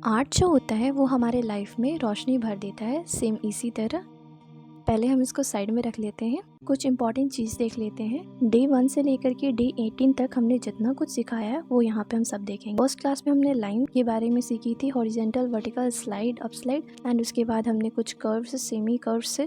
Art जो होता है वो हमारे लाइफ में रोशनी भर देता है। सेम इसी तरह पहले हम इसको साइड में रख लेते हैं, कुछ इंपॉर्टेंट चीज़ देख लेते हैं। डे 1 से लेकर के डे 18 तक हमने जितना कुछ सिखाया है वो यहाँ पे हम सब देखेंगे। फर्स्ट क्लास में हमने लाइन के बारे में सीखी थी, horizontal, vertical, slide, up slide, and उसके बाद हमने कुछ कर्व्स, सेमी कर्व्स,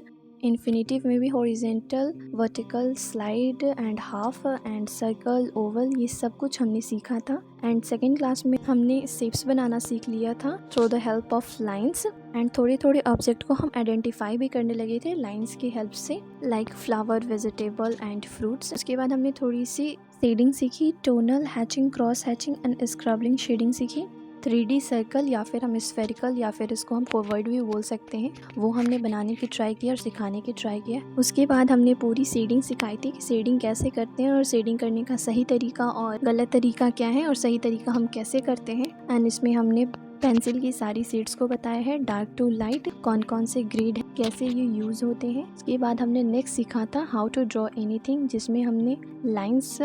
इन्फिनिटिव में भी horizontal, vertical, slide and half and circle, Oval, ये सब कुछ हमने सीखा था। एंड सेकेंड क्लास में हमने शेप्स बनाना सीख लिया था through the help of lines, and थोड़े थोड़े ऑब्जेक्ट को हम आइडेंटिफाई भी करने लगे थे लाइंस की हेल्प से, like flower, vegetable and fruits. उसके बाद हमने थोड़ी सी शेडिंग सीखी, tonal, hatching, cross hatching and scribbling shading सीखी। 3D सर्कल या फिर हम स्फेरिकल या फिर इसको हम कोवर्ड भी बोल सकते हैं, वो हमने बनाने की ट्राई किया और सिखाने की ट्राई किया। उसके बाद हमने पूरी शेडिंग सिखाई थी कि शेडिंग कैसे करते हैं और शेडिंग करने का सही तरीका और गलत तरीका क्या है और सही तरीका हम कैसे करते हैं। एंड इसमें हमने पेंसिल की सारी शेड्स को बताया है, डार्क टू लाइट, कौन कौन से ग्रेड है, कैसे ये यूज़ होते हैं। उसके बाद हमने नेक्स्ट सीखा था हाउ टू ड्रॉ एनीथिंग, जिसमें हमने लाइंस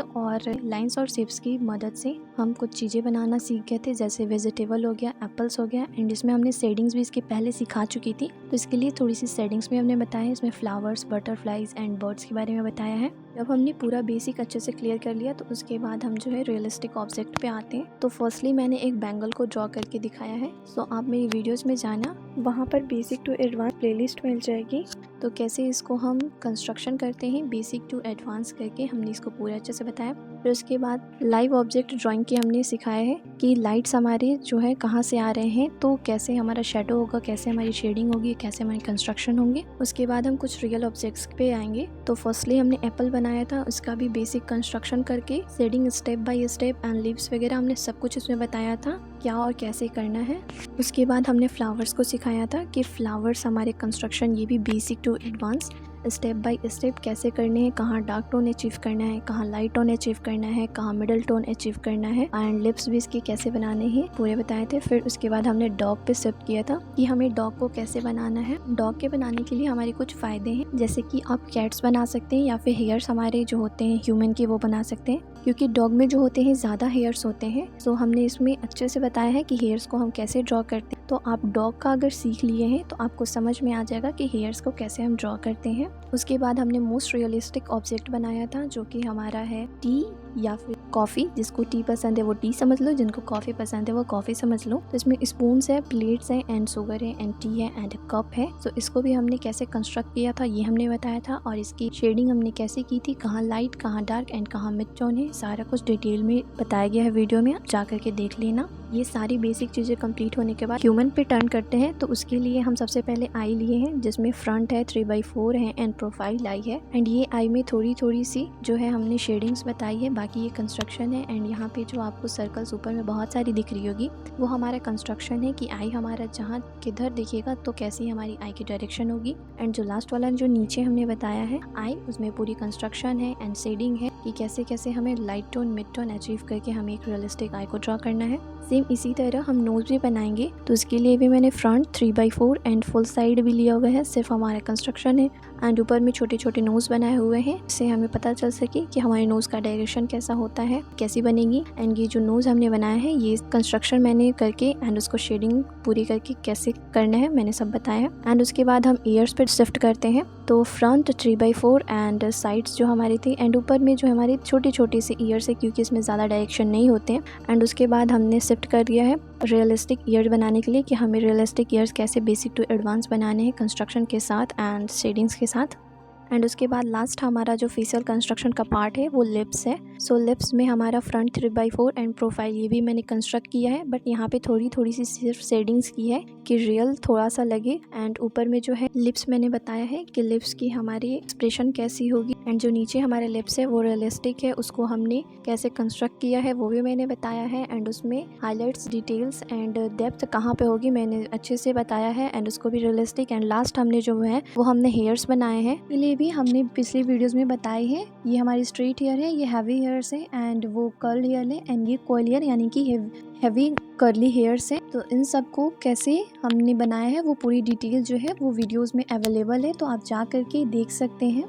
और शेप्स की मदद से हम कुछ चीज़ें बनाना सीख गए थे, जैसे वेजिटेबल हो गया, एप्पल्स हो गया। एंड इसमें हमने शेडिंग्स भी इसके पहले सिखा चुकी थी, तो इसके लिए थोड़ी सी शेडिंग्स भी हमने बताया है। इसमें फ्लावर्स, बटरफ्लाइज एंड बर्ड्स के बारे में बताया है। जब हमने पूरा बेसिक अच्छे से क्लियर कर लिया तो उसके बाद हम जो है रियलिस्टिक ऑब्जेक्ट पे आते हैं। तो फर्स्टली मैंने एक बैंगल को ड्रॉ करके दिखाया है, सो आप मेरी वीडियोस में जाना, वहाँ पर बेसिक टू एडवांस प्लेलिस्ट मिल जाएगी। तो कैसे इसको हम कंस्ट्रक्शन करते हैं बेसिक टू एडवांस करके हमने इसको पूरा अच्छे से बताया। फिर उसके बाद लाइव ऑब्जेक्ट ड्राइंग की हमने सिखाया है कि लाइट्स हमारे जो है कहाँ से आ रहे हैं, तो कैसे हमारा शेडो होगा, कैसे हमारी शेडिंग होगी, कैसे हमारी कंस्ट्रक्शन होंगे। उसके बाद हम कुछ रियल ऑब्जेक्ट्स पे आएंगे। तो फर्स्टली हमने एप्पल बनाया था, उसका भी बेसिक कंस्ट्रक्शन करके shading step by step and leaves वगैरह हमने सब कुछ इसमें बताया था क्या और कैसे करना है। उसके बाद हमने फ्लावर्स को सिखाया था कि फ्लावर्स हमारे कंस्ट्रक्शन, ये भी basic to advance step by step कैसे करने हैं, कहाँ डार्क टोन अचीव करना है, कहाँ लाइट टोन अचीव करना है, कहाँ मिडल टोन अचीव करना है, एंड लिप्स भी इसके कैसे बनाने हैं पूरे बताए थे। फिर उसके बाद हमने डॉग पे शिफ्ट किया था कि हमें डॉग को कैसे बनाना है। डॉग के बनाने के लिए हमारे कुछ फायदे हैं, जैसे कि आप कैट्स बना सकते हैं या फिर हेयर्स हमारे जो होते हैं ह्यूमन के वो बना सकते हैं, क्योंकि डॉग में जो होते हैं ज़्यादा हेयर्स होते हैं। सो हमने इसमें अच्छे से बताया है कि हेयर्स को हम कैसे ड्रॉ करते हैं। तो आप डॉग का अगर सीख लिए हैं तो आपको समझ में आ जाएगा कि हेयर्स को कैसे हम ड्रॉ करते हैं। उसके बाद हमने मोस्ट रियलिस्टिक ऑब्जेक्ट बनाया था, जो कि हमारा है टी या फिर कॉफ़ी। जिसको टी पसंद है वो टी समझ लो, जिनको कॉफ़ी पसंद है वो कॉफ़ी समझ लो। तो इसमें स्पून्स है, प्लेट्स हैं एंड शुगर है एंड टी है एंड कप है। तो इसको भी हमने कैसे कंस्ट्रक्ट किया था ये हमने बताया था, और इसकी शेडिंग हमने कैसे की थी, कहाँ लाइट, कहाँ डार्क एंड कहाँ मिड टोन है, सारा कुछ डिटेल में बताया गया है वीडियो में, आप जा करके देख लेना। ये सारी बेसिक चीज़ें कंप्लीट होने के बाद ह्यूमन पे टर्न करते हैं। तो उसके लिए हम सबसे पहले आई लिए हैं, जिसमें फ्रंट है, 3/4 है एंड प्रोफाइल आई है। एंड ये आई में थोड़ी थोड़ी सी जो है हमने शेडिंग्स बताई है, बाकी ये कंस्ट्रक्शन है। एंड यहाँ पे जो आपको सर्कल्स ऊपर में बहुत सारी दिख रही होगी वो हमारा कंस्ट्रक्शन है कि आई हमारा जहाँ किधर दिखेगा तो कैसी हमारी आई की डायरेक्शन होगी। एंड जो लास्ट वाला जो नीचे हमने बताया है आई, उसमें पूरी कंस्ट्रक्शन है एंड शेडिंग है कि कैसे कैसे हमें light tone, mid tone achieve करके हमें एक रियलिस्टिक आई को ड्रॉ करना है। सेम इसी तरह हम नोज भी बनाएंगे, तो इसके लिए भी मैंने फ्रंट 3/4 एंड फुल साइड भी लिया हुआ है, सिर्फ हमारा कंस्ट्रक्शन है। एंड ऊपर में छोटे छोटे नोज बनाए हुए हैं, इससे हमें पता चल सके कि हमारे नोज का डायरेक्शन कैसा होता है, कैसी बनेगी। एंड ये जो नोज हमने बनाया है ये कंस्ट्रक्शन मैंने करके एंड उसको शेडिंग पूरी करके कैसे करना है मैंने सब बताया है। एंड उसके बाद हम ईयर्स पर शिफ्ट करते हैं। तो फ्रंट 3/4 एंड साइड्स जो हमारी थी, एंड ऊपर में जो हमारी छोटी छोटी सी ईयर्स है क्योंकि इसमें ज़्यादा डायरेक्शन नहीं होते हैं। एंड उसके बाद हमने शिफ्ट कर दिया है रियलिस्टिक ईयर बनाने के लिए कि हमें रियलिस्टिक ईयर्स कैसे बेसिक टू एडवांस बनाने हैं कंस्ट्रक्शन के साथ एंड शेडिंग्स के साथ। एंड उसके बाद लास्ट हमारा जो फेशियल कंस्ट्रक्शन का पार्ट है वो लिप्स है। सो लिप्स में हमारा फ्रंट 3/4 एंड प्रोफाइल ये भी मैंने कंस्ट्रक्ट किया है, बट यहाँ पे थोड़ी थोड़ी सी सिर्फ शेडिंग्स की है कि रियल थोड़ा सा लगे। एंड ऊपर में जो है लिप्स मैंने बताया है कि लिप्स की हमारी एक्सप्रेशन कैसी होगी। एंड जो नीचे हमारे लिप्स है वो रियलिस्टिक है, उसको हमने कैसे कंस्ट्रक्ट किया है वो भी मैंने बताया है। एंड उसमें हाईलाइट्स, डिटेल्स एंड डेप्थ कहाँ पे होगी मैंने अच्छे से बताया है, एंड उसको भी रियलिस्टिक। एंड लास्ट हमने जो है वो हमने हेयर्स बनाए हैं, ये भी हमने पिछली वीडियोस में बताई है। ये हमारी स्ट्रेट हेयर है, ये हैवी हेयर्स है एंड वो कर्ल हेयर है, एंड ये कोयल हेयर यानी कि हैवी कर्ली हेयर्स है। तो इन सब को कैसे हमने बनाया है वो पूरी डिटेल जो है वो वीडियोस में अवेलेबल है, तो आप जा करके देख सकते हैं।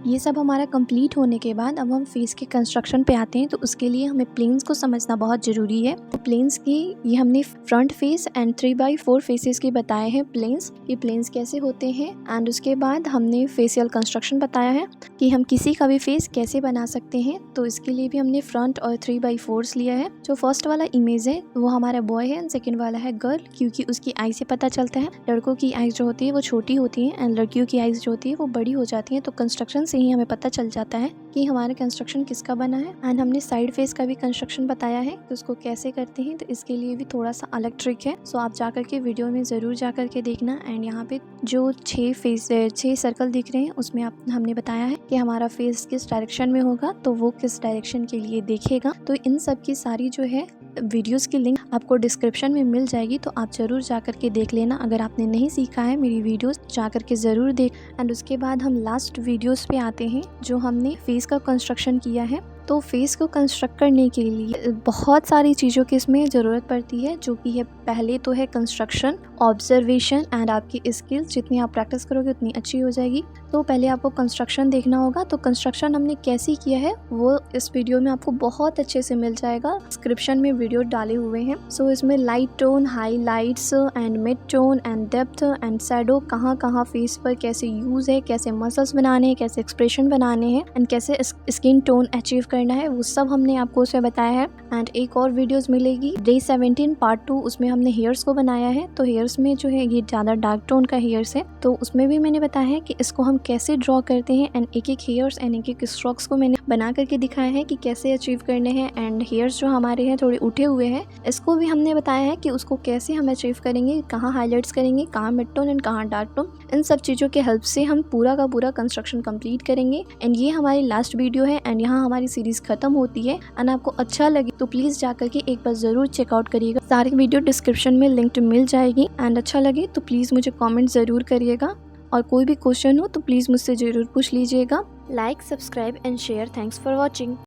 ये सब हमारा कंप्लीट होने के बाद अब हम फेस के कंस्ट्रक्शन पे आते हैं। तो उसके लिए हमें प्लेन्स को समझना बहुत ज़रूरी है। तो प्लेन्स की ये हमने front face and 3x4 faces की बताए हैं प्लेन्स, ये प्लेन्स कैसे होते हैं। एंड उसके बाद हमने फेशियल कंस्ट्रक्शन बताया है कि हम किसी का भी फेस कैसे बना सकते हैं। तो इसके लिए भी हमने फ्रंट और 3x4 लिया है। जो फर्स्ट वाला इमेज है वो हमारा बॉय है एंड सेकेंड वाला है गर्ल, क्योंकि उसकी आई से पता चलता है। लड़कों की आइज़ जो होती है वो छोटी होती है एंड लड़कियों की आइज़ जो होती है वो बड़ी हो जाती है। तो कंस्ट्रक्शन से ही हमें पता चल जाता है कि हमारा कंस्ट्रक्शन किसका बना है। एंड हमने साइड फेस का भी कंस्ट्रक्शन बताया है तो उसको कैसे करते हैं। तो इसके लिए भी थोड़ा सा अलग ट्रिक है, सो आप जाकर के वीडियो में ज़रूर जा कर के देखना। एंड यहाँ पे जो 6 सर्कल दिख रहे हैं उसमें हमने बताया है कि हमारा फेस किस डायरेक्शन में होगा, तो वो किस डायरेक्शन के लिए देखेगा। तो इन सब की सारी जो है वीडियोस की लिंक आपको डिस्क्रिप्शन में मिल जाएगी, तो आप ज़रूर जा कर के देख लेना। अगर आपने नहीं सीखा है मेरी वीडियोस जा कर के ज़रूर देख। एंड उसके बाद हम लास्ट वीडियोस पे आते हैं जो हमने फेस का कंस्ट्रक्शन किया है। तो फेस को कंस्ट्रक्ट करने के लिए बहुत सारी चीज़ों की इसमें ज़रूरत पड़ती है, जो कि है पहले तो है कंस्ट्रक्शन, ऑब्जर्वेशन एंड आपकी स्किल्स। जितनी आप प्रैक्टिस करोगे उतनी अच्छी हो जाएगी। तो पहले आपको कंस्ट्रक्शन देखना होगा। तो कंस्ट्रक्शन हमने कैसे किया है वो इस वीडियो में आपको बहुत अच्छे से मिल जाएगा, डिस्क्रिप्शन में वीडियो डाले हुए हैं। सो इसमें light tone, highlights and mid tone and depth and shadow कहाँ कहाँ फेस पर कैसे यूज़ है, कैसे मसल्स बनाने हैं, कैसे एक्सप्रेशन बनाने हैं एंड कैसे स्किन टोन अचीव करना है, वो सब हमने आपको उसमें बताया है। एंड एक और वीडियोस मिलेगी डे 17 पार्ट 2, उसमें हमने हेयर्स को बनाया है। तो हेयर्स में जो है ये ज़्यादा डार्क टोन का हेयर्स है, तो उसमें भी मैंने बताया है कि इसको हम कैसे ड्रॉ करते हैं। एंड एक एक हेयर्स एंड एक एक स्ट्रोक्स को मैंने बना करके दिखाया है कि कैसे अचीव करने हैं। एंड हेयर्स जो हमारे हैं थोड़े उठे हुए हैं, इसको भी हमने बताया है कि उसको कैसे हम अचीव करेंगे, कहाँ हाईलाइट्स करेंगे, कहाँ मिड टोन एंड कहाँ डार्क टोन। इन सब चीज़ों के हेल्प से हम पूरा का पूरा कंस्ट्रक्शन कंप्लीट करेंगे। एंड ये हमारी लास्ट वीडियो है एंड यहाँ हमारी सीरीज खत्म होती है। एंड आपको अच्छा लगे तो प्लीज़ जाकर के एक बार ज़रूर चेकआउट करिएगा। सारी वीडियो डिस्क्रिप्शन में लिंक मिल जाएगी। एंड अच्छा लगे तो प्लीज़ मुझे कमेंट ज़रूर करिएगा, और कोई भी क्वेश्चन हो तो प्लीज़ मुझसे ज़रूर पूछ लीजिएगा। Like, subscribe and share. Thanks for watching.